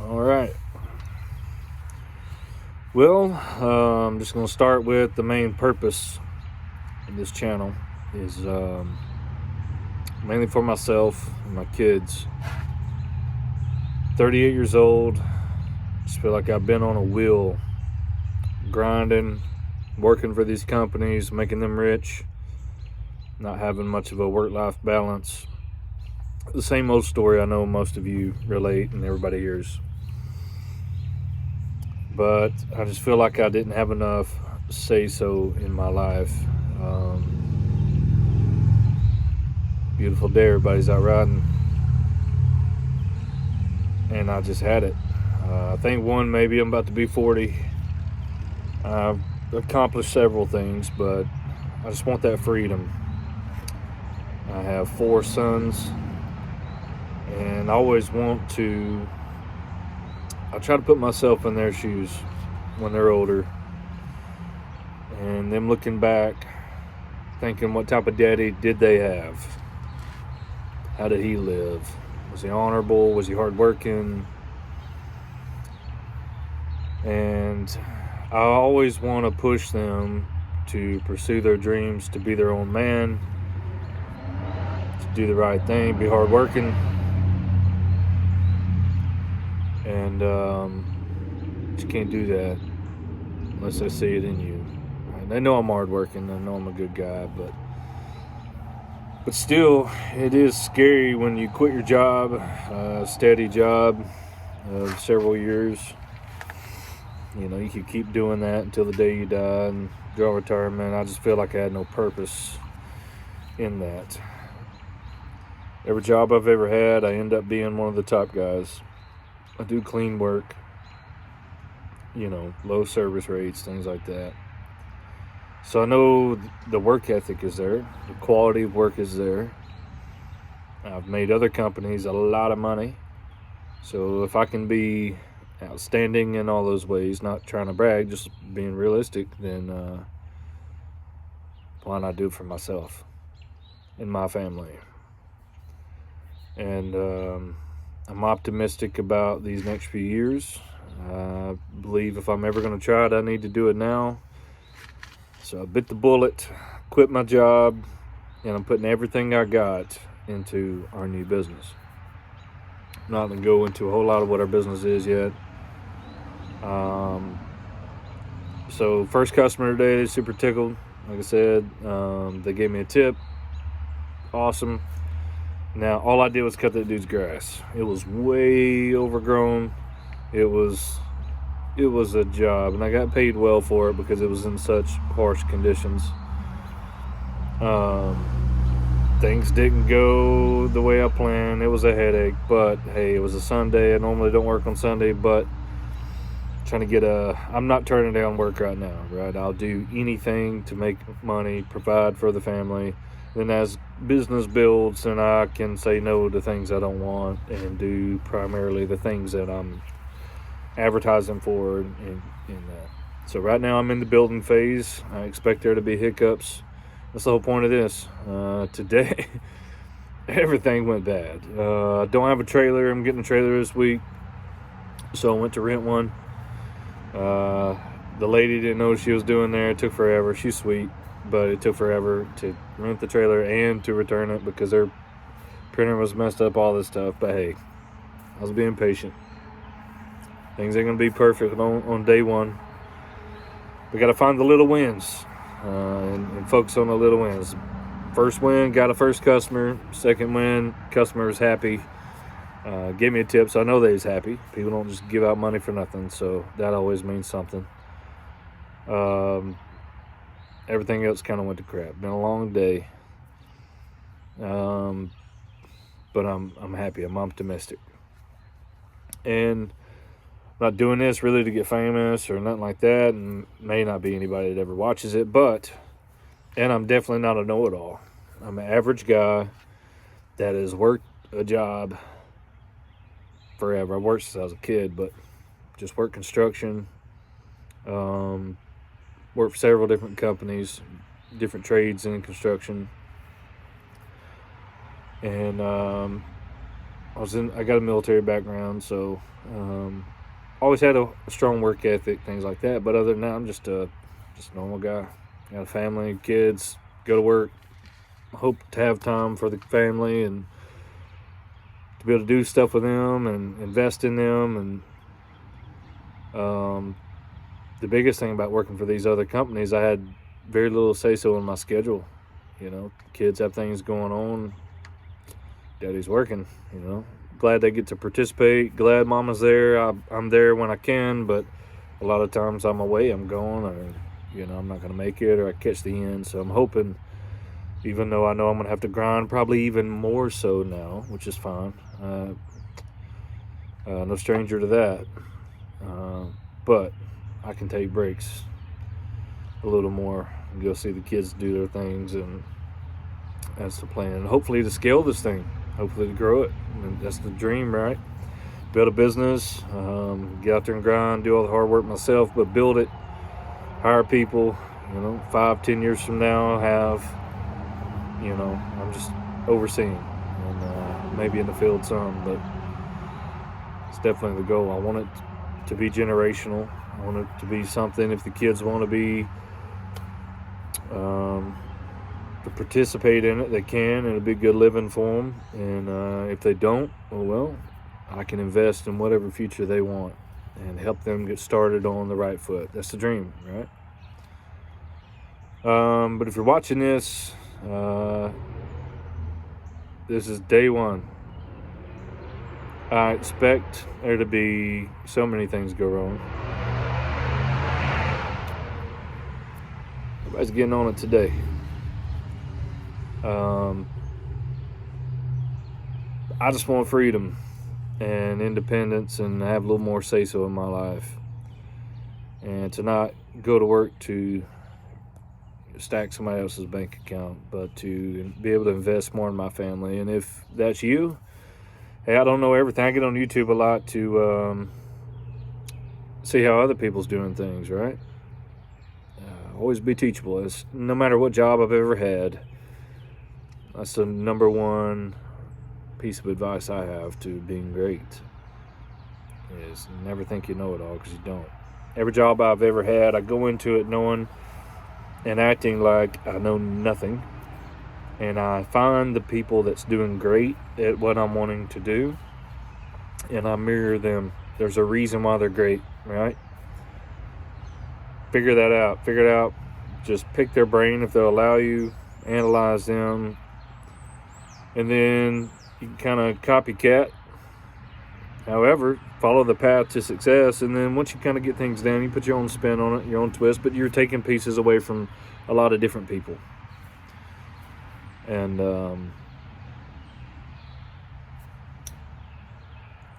All right. Well, I'm just going to start with the main purpose of this channel is mainly for myself and my kids. 38 years old. Just feel like I've been on a wheel, grinding, working for these companies, making them rich, not having much of a work-life balance. The same old story I know most of you relate and everybody hears. But I just feel like I didn't have enough say-so in my life. Beautiful day, everybody's out riding. And I just had it. I think maybe I'm about to be 40. I've accomplished several things, but I just want that freedom. I have 4 sons, and I always want to, I try to put myself in their shoes when they're older, and them looking back, thinking what type of daddy did they have? How did he live? Was he honorable? Was he hardworking? And I always want to push them to pursue their dreams, to be their own man, to do the right thing, be hardworking. And you can't do that unless I see it in you. They know I'm hardworking. I know I'm a good guy, but still, it is scary when you quit your job, a steady job of several years. You know, you could keep doing that until the day you die and draw retirement. I just feel like I had no purpose in that. Every job I've ever had, I end up being one of the top guys. I do clean work, you know, low service rates, things like that. So I know the work ethic is there, the quality of work is there. I've made other companies a lot of money. So if I can be outstanding in all those ways, not trying to brag, just being realistic, then why not do it for myself and my family? And I'm optimistic about these next few years. I believe if I'm ever going to try it, I need to do it now. So I bit the bullet, quit my job, and I'm putting everything I got into our new business. I'm not going to go into a whole lot of what our business is yet. So first customer today, super tickled. Like I said, they gave me a tip. Awesome. Now all I did was cut that dude's grass. It was way overgrown. It was a job, and I got paid well for it because it was in such harsh conditions. Things didn't go the way I planned. It was a headache, but hey, it was a Sunday. I normally don't work on Sunday, but trying to get I'm not turning down work right now, right? I'll do anything to make money, provide for the family. Then as business builds, then I can say no to things I don't want and do primarily the things that I'm advertising for and that. So right now I'm in the building phase. I expect there to be hiccups. That's the whole point of this. Today, everything went bad. I don't have a trailer. I'm getting a trailer this week, so I went to rent one. The lady didn't know what she was doing there. It took forever. She's sweet, but it took forever to rent the trailer and to return it because their printer was messed up, all this stuff. But hey, I was being patient. Things ain't gonna be perfect on day one. We gotta find the little wins and focus on the little wins. First win, got a first customer. Second win, customer is happy. Gave me a tip, so I know they was happy. People don't just give out money for nothing, so that always means something. Everything else kind of went to crap. Been a long day, but I'm happy. I'm optimistic, and I'm not doing this really to get famous or nothing like that, and may not be anybody that ever watches it. And I'm definitely not a know-it-all. I'm an average guy that has worked a job forever. I worked since I was a kid, but just worked construction. Worked for several different companies, different trades in construction. And I got a military background, so always had a strong work ethic, things like that. But other than that, I'm just a normal guy. Got a family, kids, go to work. Hope to have time for the family and to be able to do stuff with them and invest in them. And the biggest thing about working for these other companies, I had very little say so in my schedule. Kids have things going on. Daddy's working. Glad they get to participate. Glad mama's there. I'm there when I can, but a lot of times I'm away. I'm gone, or I'm not going to make it, or I catch the end. So I'm hoping, even though I know I'm going to have to grind probably even more so now, which is fine. No stranger to that. But I can take breaks a little more and go see the kids do their things, and that's the plan. And hopefully to scale this thing, hopefully to grow it. And that's the dream, right? Build a business, get out there and grind, do all the hard work myself, but build it, hire people. 5-10 years from now, I'm just overseeing, and maybe in the field some, but it's definitely the goal. I want it to be generational. I want it to be something, if the kids want to be to participate in it, they can. It'll be a good living for them. And if they don't, well, I can invest in whatever future they want and help them get started on the right foot. That's the dream, right? But if you're watching this, this is day one. I expect there to be so many things go wrong. Everybody's getting on it today. I just want freedom and independence and have a little more say-so in my life. And to not go to work to stack somebody else's bank account, but to be able to invest more in my family. And if that's you, hey, I don't know everything. I get on YouTube a lot to see how other people's doing things, right? Always be teachable. It's, no matter what job I've ever had, that's the number one piece of advice I have to being great, is never think you know it all, because you don't. Every job I've ever had, I go into it knowing and acting like I know nothing, and I find the people that's doing great at what I'm wanting to do, and I mirror them. There's a reason why they're great, right? Figure that out. Figure it out. Just pick their brain if they'll allow you. Analyze them. And then you can kind of copycat. However, follow the path to success. And then once you kind of get things down, you put your own spin on it, your own twist. But you're taking pieces away from a lot of different people. And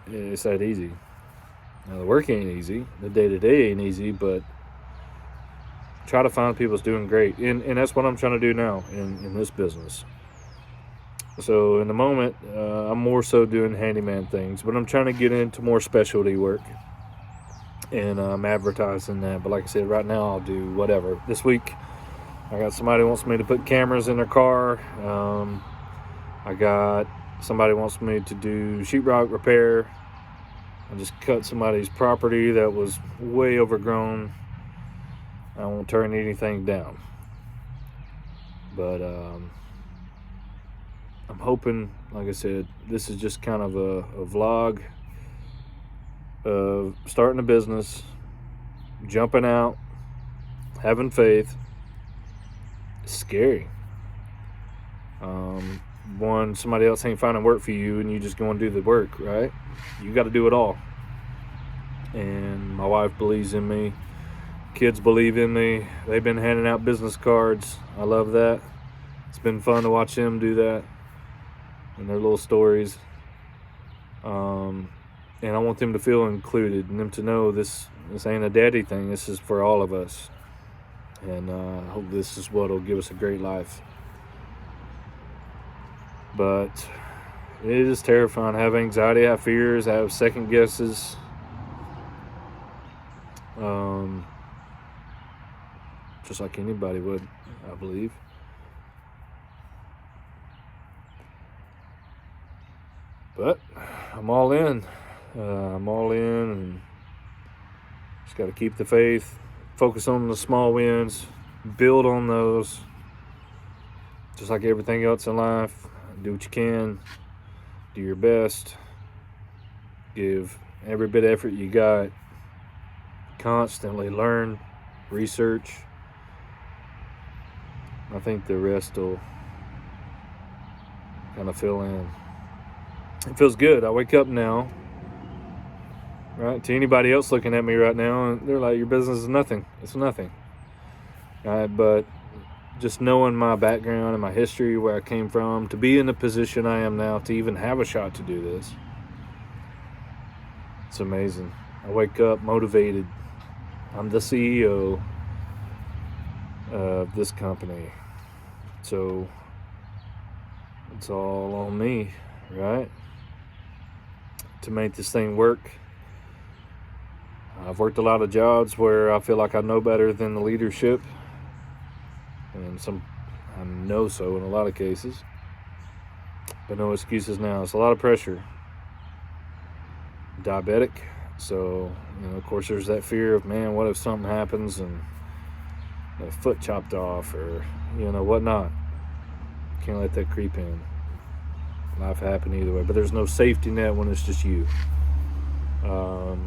it's that easy. Now, the work ain't easy. The day-to-day ain't easy, but try to find people that's doing great. And that's what I'm trying to do now in this business. So in the moment, I'm more so doing handyman things, but I'm trying to get into more specialty work. And I'm advertising that. But like I said, right now I'll do whatever. This week, I got somebody who wants me to put cameras in their car. I got somebody wants me to do sheetrock repair. I just cut somebody's property that was way overgrown. I won't turn anything down. But I'm hoping, like I said, this is just kind of a vlog of starting a business, jumping out, having faith. It's scary. One, somebody else ain't finding work for you, and you just go and do the work, right? You got to do it all. And my wife believes in me. Kids believe in me. They've been handing out business cards. I love that. It's been fun to watch them do that and their little stories. And I want them to feel included and them to know this ain't a daddy thing. This is for all of us. And I hope this is what will give us a great life. But it is terrifying. I have anxiety, I have fears, I have second guesses. Just like anybody would, I believe. But I'm all in. I'm all in, and just got to keep the faith, focus on the small wins, build on those. Just like everything else in life, do what you can, do your best, give every bit of effort you got, constantly learn, research. I think the rest will kind of fill in. It feels good. I wake up now, right? To anybody else looking at me right now, and they're like, your business is nothing. It's nothing. Right? But just knowing my background and my history, where I came from, to be in the position I am now, to even have a shot to do this, it's amazing. I wake up motivated. I'm the CEO of this company. So it's all on me, right? To make this thing work. I've worked a lot of jobs where I feel like I know better than the leadership. And I know so in a lot of cases. But no excuses now. It's a lot of pressure. Diabetic. So, of course there's that fear of, man, what if something happens and a foot chopped off or, whatnot. Can't let that creep in. Life happen either way. But there's no safety net when it's just you. But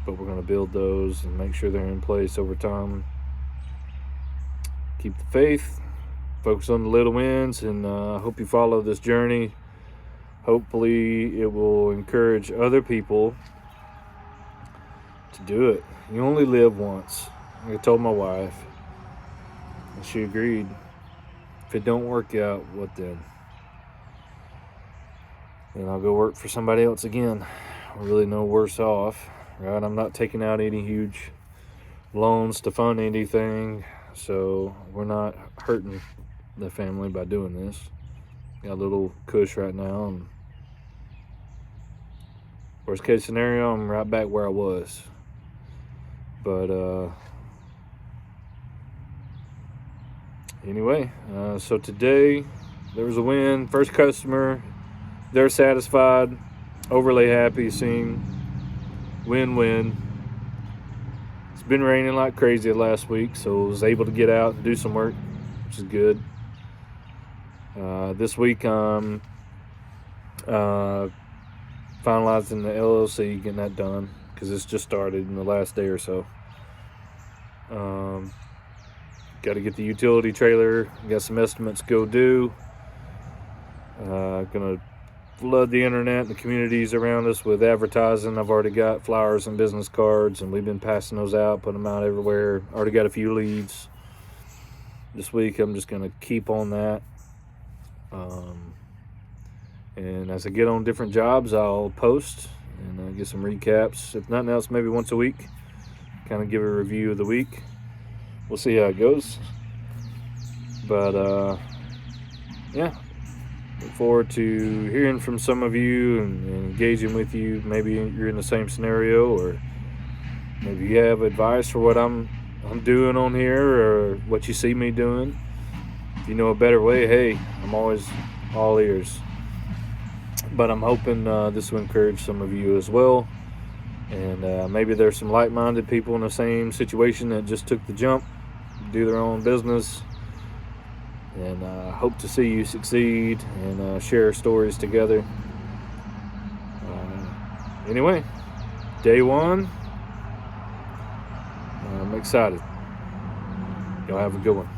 we're going to build those and make sure they're in place over time. Keep the faith. Focus on the little wins. And I hope you follow this journey. Hopefully it will encourage other people to do it. You only live once. I told my wife. And she agreed. If it don't work out, what then? Then I'll go work for somebody else again. We're really no worse off, right? I'm not taking out any huge loans to fund anything, so we're not hurting the family by doing this. Got a little cush right now, and worst case scenario, I'm right back where I was. But anyway, so today there was a win. First customer, they're satisfied, overly happy, seeing win-win. It's been raining like crazy last week, so I was able to get out and do some work, which is good. This week I'm finalizing the LLC, getting that done, because it's just started in the last day or so. Got to get the utility trailer, got some estimates go due. Gonna flood the internet and the communities around us with advertising. I've already got flyers and business cards, and we've been passing those out, putting them out everywhere. Already got a few leads. This week I'm just gonna keep on that. And as I get on different jobs, I'll post and get some recaps. If nothing else, maybe once a week, kind of give a review of the week. We'll see how it goes. But yeah, look forward to hearing from some of you and engaging with you. Maybe you're in the same scenario, or maybe you have advice for what I'm doing on here, or what you see me doing. If you know a better way, hey, I'm always all ears. But I'm hoping this will encourage some of you as well. And maybe there's some like-minded people in the same situation that just took the jump, do their own business. And hope to see you succeed and share stories together. Anyway, day one. I'm excited. Y'all have a good one.